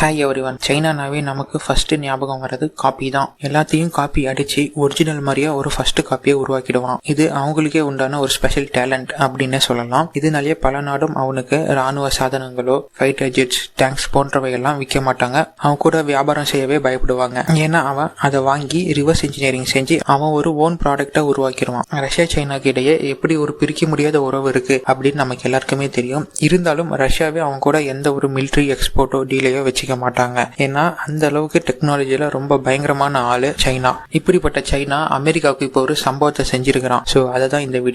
Hi everyone. சைனானாவே நமக்கு first ஞாபகம் வர்றது காப்பி தான். எல்லாத்தையும் காப்பி அடிச்சு ஒரிஜினல் மாதிரியா ஒரு ஃபர்ஸ்ட் காப்பியை உருவாக்கிடுவான். இது அவங்களுக்கே உண்டான ஒரு ஸ்பெஷல் டேலண்ட் அப்படின்னு சொல்லலாம். இதனாலேயே பல நாடும் அவனுக்கு ராணுவ சாதனங்களோ ஃபைட்டர் ஜெட்ஸ் டேங்க்ஸ் போன்றவையெல்லாம் விற்க மாட்டாங்க. அவன் கூட வியாபாரம் செய்யவே பயப்படுவாங்க. ஏன்னா அவன் அதை வாங்கி ரிவர்ஸ் இன்ஜினியரிங் செஞ்சு அவன் ஒரு ஓன் ப்ராடக்டை உருவாக்கிடுவான். ரஷ்யா சைனாக்கு இடையே எப்படி ஒரு பிரிக்க முடியாத உறவு இருக்கு அப்படின்னு நமக்கு எல்லாருக்குமே தெரியும். இருந்தாலும் ரஷ்யாவே அவன் கூட எந்த ஒரு மிலிட்ரி எக்ஸ்போர்ட்டோ டீலையோ வச்சு மாட்டாங்க. ஏன்னா அந்த அளவுக்கு டெக்னாலஜில ரொம்ப பயங்கரமான ஆளு சைனா. இப்படிப்பட்ட சைனா அமெரிக்காவுக்கு இப்போ ஒரு சம்பவத்தை செஞ்சிருக்கிறான். சோ அததான் இந்த வீடியோ.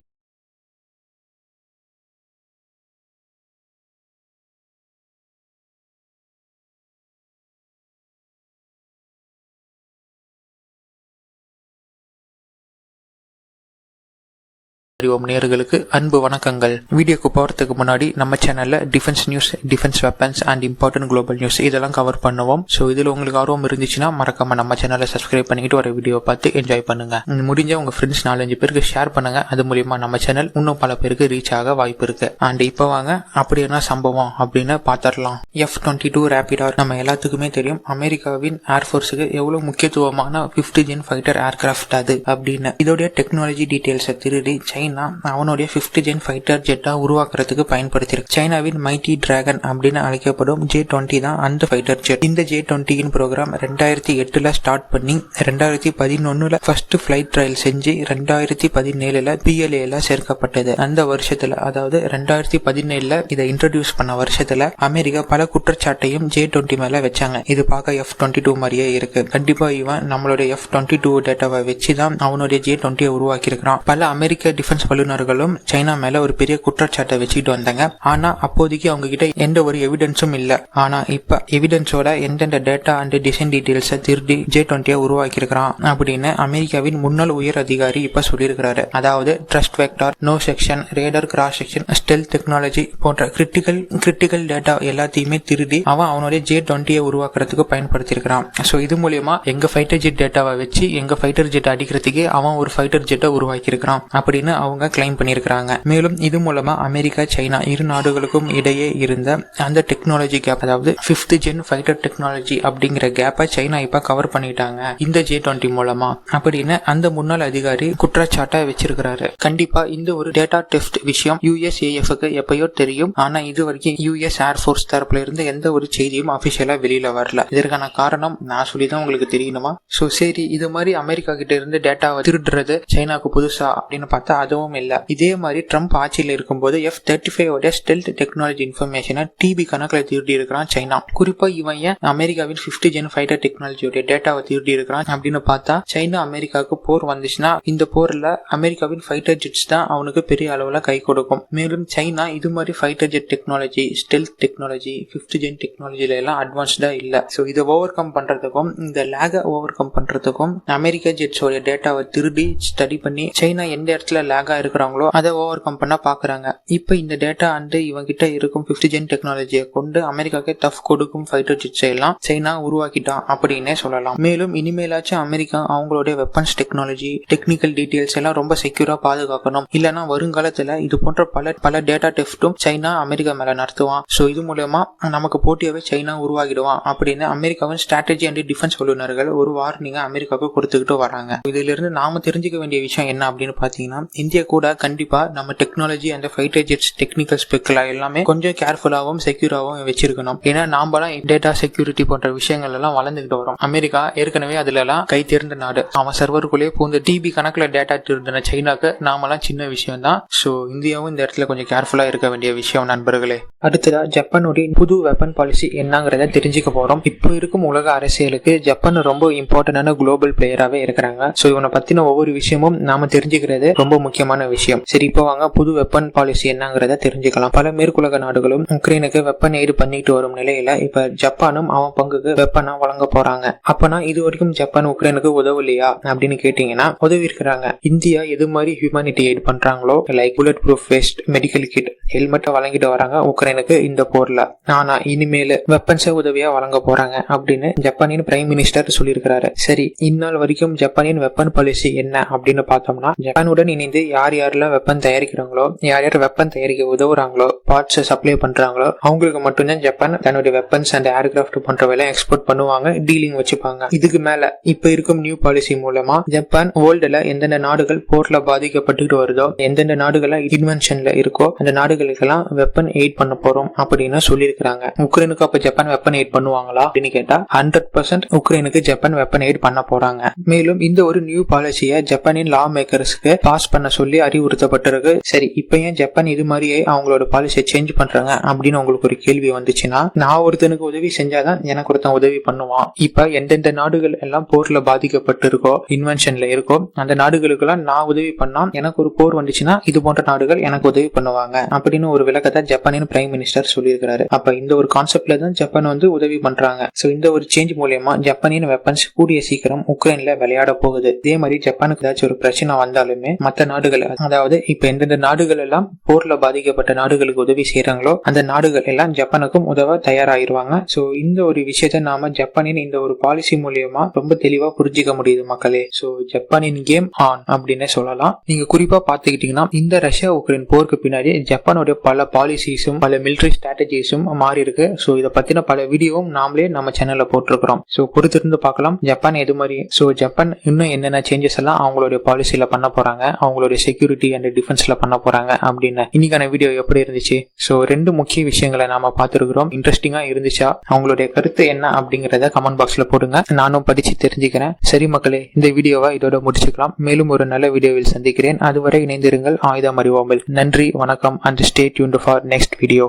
நேயர்களுக்கு அன்பு வணக்கங்கள். வீடியோக்கு போறதுக்கு முன்னாடி நம்ம சேனல்ல defence news, defence weapons and important global news இதெல்லாம் கவர் பண்ணுவோம். சோ இதுல உங்களுக்கு ஆர்வம் இருந்துச்சுன்னா மறக்காம நம்ம சேனலை சப்ஸ்கிரைப் பண்ணிட்டு வர வீடியோ பார்த்து என்ஜாய் பண்ணுங்க. முடிஞ்ச உங்க ஃப்ரெண்ட்ஸ் 4-5 பேருக்கு ஷேர் பண்ணுங்க. அது மூலியமா நம்ம சேனல் இன்னும் பல பேருக்கு ரீச் ஆக வாய்ப்பு இருக்கு. அண்ட் இப்போ வாங்க அப்படி என்ன சம்பவம் அப்படின்னு பாத்திரலாம். F-22 ரேபிட் ஆர் நம்ம எல்லாத்துக்குமே தெரியும். அமெரிக்காவின் ஏர்போர்ஸுக்கு எவ்வளவு முக்கியத்துவமான 5th ஜென் ஃபைட்டர் ஏர்கிராஃப்ட் அது அப்படின்னு. இதோடைய டெக்னாலஜி டீடைல்ஸை திருடி சைனா அவனுடைய 5th ஜென் ஃபைட்டர் ஜெட்டா உருவாக்குறதுக்கு பயன்படுத்தியிருக்கு. சைனாவின் மைட்டி டிராகன் அப்படின்னு அழைக்கப்படும் J-20 தான் அந்த ஃபைட்டர் ஜெட். இந்த J-20 ப்ரோக்ராம் 2008 ஸ்டார்ட் பண்ணி 2011 ஃபர்ஸ்ட் ஃபிளைட் ட்ரையல் செஞ்சு 2017 PLA சேர்க்கப்பட்டது. அந்த வருஷத்துல, அதாவது 2017 இதை இன்ட்ரோடியூஸ் பண்ண வருஷத்துல அமெரிக்கா பல குற்றச்சாட்டையும் J-20 மேல வச்சாங்க. இது பார்க்க F-22 மாதிரியே இருக்கு. கண்டிப்பா இவன் நம்மளுடைய F-22 டேட்டாவை வச்சுதான் அவனுடைய J-20 உருவாக்கி இருக்கிறான். பல அமெரிக்க டிஃபென்ஸ் வல்லுநர்களும் சைனா மேல ஒரு பெரிய குற்றச்சாட்டை வச்சுக்கிட்டு வந்தாங்க. ஆனா அப்போதைக்கு அவங்க கிட்ட எந்த ஒரு எவிடன்ஸும் இல்ல. ஆனா இப்ப எவிடன்ஸோட எந்தெந்த டேட்டா அண்ட் டிசைன் டீடைல்ஸை திருடி J-20 உருவாக்கி இருக்கிறான் அப்படின்னு அமெரிக்காவின் முன்னாள் உயர் அதிகாரி இப்ப சொல்லியிருக்கிறாரு. அதாவது thrust vector, nose section, radar cross section, stealth technology போன்ற கிரிட்டிக்கல் டேட்டா எல்லாத்தையுமே திருடி அவனுடைய J-20 உருவாக்குறதுக்கு பயன்படுத்தி இருக்கிறான். சோ இது மூலியமா எங்க ஃபைட்டர் ஜெட் டேட்டாவை வச்சு எங்க ஃபைட்டர் ஜெட் அடிக்கிறதுக்கு அவன் ஒரு ஃபைட்டர் ஜெட்டை உருவாக்கி இருக்கிறான் அப்படின்னு அவங்க கிளைம் பண்ணியிருக்கிறாங்க. மேலும் இது மூலமா அமெரிக்கா சைனா இரு நாடுகளுக்கும் இடையே இருந்த அந்த டெக்னாலஜி கேப், அதாவது 5th ஜென் ஃபைட்டர் டெக்னாலஜி அப்படிங்கிற கேப்பை சைனா இப்ப கவர் பண்ணிட்டாங்க இந்த J-20 மூலமா அப்படின்னு அந்த முன்னாள் அதிகாரி குற்றச்சாட்டை வச்சிருக்கிறாரு. கண்டிப்பா இந்த ஒரு டேட்டா டெஃப்ட் விஷயம் USAFக்கு எப்பயோ தெரியும். ஆனா இது வரைக்கும் US ஏர்போர்ஸ் தரப்புல இருந்து எந்த ஒரு செய்தியும் அபிஷியலா வெளியில வரல. இதற்கான காரணம் நான் சொல்லிதான் உங்களுக்கு தெரியணுமா? சோ சரி, இது மாதிரி அமெரிக்கா கிட்ட இருந்து டேட்டாவை திருடுறது சைனாக்கு புதுசா அப்படின்னு பார்த்தா அதுவும் இல்ல. இதே மாதிரி ட்ரம்ப் ஆட்சியில் இருக்கும்போது F-35 ஸ்டெல்த் டெக்னாலஜி இன்ஃபர்மேஷனை டிபி கணக்கில் திருடி இருக்கிறான் சைனா. குறிப்பா இவன் ஏன் அமெரிக்காவின் 5th ஜென் ஃபைட்டர் டெக்னாலஜியோட டேட்டாவை திருடி இருக்கிறான் அப்படின்னு பார்த்தா, சைனா அமெரிக்காவுக்கு போர் வந்துச்சுன்னா இந்த போர்ல அமெரிக்காவின் ஃபைட்டர் ஜெட்ஸ் தான் அவனுக்கு பெரிய அளவுல கை கொடுக்கும். மேலும் சைனா இது மாதிரி fighter jet technology, stealth technology, 5th gen டெக்னாலஜில எல்லாம் அட்வான்ஸ்டா இல்ல. சோ இதை ஓவர் கம் பண்றதுக்கும் இந்த லேக ஓவர் கம் பண்றதுக்கும் அமெரிக்கா ஜெட்ஸோட டேட்டாவை திருடி ஸ்டடி பண்ணி சைனா எந்த இடத்துல லேகா இருக்கிறாங்களோ அதை ஓவர் கம் பண்ண பாக்குறாங்க. இப்ப இந்த டேட்டா அண்ட் இவங்க கிட்ட இருக்கும் 5th ஜென் டெக்னாலஜியை கொண்டு அமெரிக்காவுக்கு டஃப் கொடுக்கும் ஃபைட்டர் ஜெட்ஸ் எல்லாம் சைனா உருவாக்கிட்டான் அப்படின்னே சொல்லலாம். மேலும் இனிமேலாச்சும் அமெரிக்கா அவங்களுடைய வெப்பன்ஸ் டெக்னாலஜி, டெக்னிக்கல் டீடைல்ஸ் எல்லாம் ரொம்ப செக்யூரா பாதுகாக்கணும். இல்லனா வருங்காலத்துல இது போன்ற பல டேட்டா டெஃப்டும் சைனா அமெரிக்கா மேல நடத்துவான். சோ இது மூலமா நமக்கு போட்டியாவே சைனா உருவாகிடுவான் அப்படின்னு அமெரிக்காவின் ஸ்ட்ராட்டஜி அண்ட் டிஃபென்ஸ் வல்லுநர்கள் ஒரு வார்னிங்க அமெரிக்காவுக்கு கொடுத்துக்கிட்டு வராங்க. இதுல இருந்து நாம தெரிஞ்சுக்க வேண்டிய விஷயம் என்ன அப்படின்னு பாத்தீங்கன்னா, இந்தியா கூட கண்டிப்பா நம்ம டெக்னாலஜி அந்த ஃபைட்டர் ஜெட்ஸ் டெக்னிக்கல் ஸ்பெக்ல எல்லாமே கொஞ்சம் கேர்ஃபுல்லாவும் செக்யூராவும் வச்சிருக்கணும். ஏன்னா நாமலாம் டேட்டா செக்யூரிட்டி போன்ற விஷயங்கள் எல்லாம் வளர்ந்துகிட்டு வரோம். அமெரிக்கா ஏற்கனவே அதுல எல்லாம் கை தேர்ந்த நாடு. அவன் சர்வருக்குள்ளேயே பூந்து டிபி கணக்குல டேட்டா திருந்தின சைனாக்கு நாமெல்லாம் சின்ன விஷயம் தான். சோ இந்தியாவும் இந்த இடத்துல கொஞ்சம் கேர்ஃபுல்லா இருக்க வேண்டிய விஷயம் நண்பர்களே. அடுத்ததா ஜப்பானுடைய புது வெப்பன் பாலிசி என்னங்கறத தெரிஞ்சுக்க போறோம். இப்போ இருக்கும் உலக அரசியலுக்கு ஜப்பான் ரொம்ப இம்பார்ட்டன்டான குளோபல் பிளேயராவே இருக்கிறாங்க. சோ இவனை பத்தின ஒவ்வொரு விஷயமும் நாம தெரிஞ்சுக்கிறது ரொம்ப முக்கியமான விஷயம். சரி, இப்போ வாங்க புது வெப்பன் பாலிசி என்னங்கறத தெரிஞ்சுக்கலாம். பல மேற்குலக நாடுகளும் உக்ரைனுக்கு வெப்பன் எய்டு பண்ணிட்டு வரும் நிலையில இப்ப ஜப்பானும் அவன் பங்குக்கு வெப்பனா வழங்க போறாங்க. அப்பனா இது வரைக்கும் ஜப்பான் உக்ரைனுக்கு உதவலையா அப்படின்னு கேட்டீங்கன்னா உதவி இருக்கிறாங்க. இந்தியா எது மாதிரி ஹியூமனிட்டி எய்ட் பண்றாங்களோ, like bulletproof vest, medical kit, ஹெல்மெட்டை வழங்கிட்டு வராங்க உக்ரைனுக்கு இந்த போர்ல. ஆனா இனிமேல் வெப்பன்ஸை உதவியா வழங்க போறாங்க அப்படின்னு ஜப்பானின் பிரைம் மினிஸ்டர் சொல்லியிருக்கிறாரு. சரி, இந்நாள் வரைக்கும் ஜப்பானின் வெப்பன் பாலிசி என்ன அப்படின்னு பார்த்தோம்னா, ஜப்பானுடன் இணைந்து யார் யாரெல்லாம் வெப்பன் தயாரிக்கிறாங்களோ, யார் யார் வெப்பன் தயாரிக்க உதவுறாங்களோ, பார்ட்ஸ் சப்ளை பண்றாங்களோ அவங்களுக்கு மட்டும்தான் ஜப்பான் தன்னுடைய வெப்பன்ஸ் அண்ட் ஏர்கிராஃப்ட் போன்றவெல்லாம் எக்ஸ்போர்ட் பண்ணுவாங்க, டீலிங் வச்சுப்பாங்க. இதுக்கு மேல இப்ப இருக்கும் நியூ பாலிசி மூலமா ஜப்பான் வேர்ல்டுல எந்தெந்த நாடுகள் போர்ல பாதிக்கப்பட்டு வருதோ, எந்தெந்த நாடுகள் இன்வென்ஷன்ல இருக்கோ அந்த நாடுகளுக்கெல்லாம் வெப்பன் எய்ட் பண்ண போறோம் அப்படின்னு சொல்லியிருக்காங்க. உக்ரைனுக்கு அப்ப ஜப்பான் வெப்பன் எய்ட் பண்ணுவாங்களா அப்படின்னு கேட்டா 100% உக்ரைனுக்கு ஜப்பான் வெப்பன் எய்ட் பண்ண போறாங்க. மேலும் இந்த ஒரு நியூ பாலிசியை ஜப்பானின் லா மேக்கர்ஸ்க்கு பாஸ் பண்ண சொல்லி அறிவுறுத்தப்பட்டிருக்கு. சரி, இப்ப ஏன் ஜப்பான் இது மாதிரியே அவங்களோட பாலிசியை சேஞ்ச் பண்றாங்க அப்படின்னு உங்களுக்கு ஒரு கேள்வி வந்துச்சுன்னா, நான் ஒருத்தனுக்கு உதவி செஞ்சாதான் எனக்கு ஒருத்தன் உதவி பண்ணுவான். இப்ப எந்தெந்த நாடுகள் எல்லாம் போர்ல பாதிக்கப்பட்டு இருக்கோ, இன்வென்ஷன்ல இருக்கோ, அந்த நாடுகளுக்கு எல்லாம் நான் உதவி பண்ணா எனக்கு ஒரு போர் வந்துச்சுன்னா இது போன்ற நாடுகள் எனக்கு உதவி பண்ணுவாங்க அப்படின்னு ஒரு விளக்கத்தை ஜப்பானின் பிரைம் மினிஸ்டர் சொல்லியிருக்கிறாரு. அப்ப இந்த ஒரு கான்செப்ட்ல தான் ஜப்பான் உதவி பண்றாங்க. சோ இந்த ஒரு சேஞ்ச் மூலமா ஜப்பானின் வெப்பன்ஸ் கூடிய சீக்கிரம் உக்ரைன்ல விளையாட போகுது. இதே மாதிரி ஜப்பானுக்கு ஏதாச்சும் ஒரு பிரச்சனை வந்தாலுமே மற்ற நாடுகள், அதாவது இப்ப எந்தெந்த நாடுகள் எல்லாம் போர்ல பாதிக்கப்பட்ட நாடுகளுக்கு உதவி செய்யறாங்களோ அந்த நாடுகள் எல்லாம் ஜப்பானுக்கும் உதவ தயாராயிருவாங்க. சோ இந்த ஒரு விஷயத்த நாம ஜப்பானின் இந்த ஒரு பாலிசி மூலியமா ரொம்ப தெளிவா புரிஞ்சுக்க முடியுது மக்களே. சோ ஜப்பானின் கேம் ஆன் அப்படின்னு சொல்லலாம். நீங்க குறிப்பா பாத்துக்கிட்டீங்கன்னா இந்த ரஷ்யா உக்ரைன் போருக்கு பின்னாடி ஜப்பானுடைய பல பாலிசிஸும் பல மிலிட்டரி ஸ்ட்ராட்டஜிஸும் மாறி இருக்கு. சோ இதை பத்தின பல வீடியோவும் நாமளே நம்ம சேனல்ல போட்டிருக்கிறோம். சோ பொறுத்திருந்து பார்க்கலாம் ஜப்பான் எது மாதிரி. சோ ஜப்பான் இன்னும் என்னென்ன சேஞ்சஸ் எல்லாம் அவங்களுடைய பாலிசியில பண்ண போறாங்க, அவங்களுடைய செக்யூரிட்டி அண்ட் டிஃபென்ஸ்ல பண்ண போறாங்க அப்படின்னு. இன்னைக்கான வீடியோ எப்படி இருந்துச்சு? சோ 2 முக்கிய விஷயங்களை நாம பார்த்திருக்கிறோம். இன்ட்ரெஸ்டிங்கா இருந்துச்சா? அவங்களுடைய கருத்து என்ன அப்படிங்கறத கமெண்ட் பாக்ஸ்ல போடுங்க, நானும் படிச்சு தெரிஞ்சுக்கிறேன். சரி மக்களே, இந்த வீடியோவை இதோட முடிச்சுக்கலாம். மேலும் ஒரு நல்ல வீடியோவில் சந்திக்கிறேன். அதுவரை இணைந்திருங்கள் ஆயுதம் அறிவோமில். நன்றி, வணக்கம் and stay tuned for next video.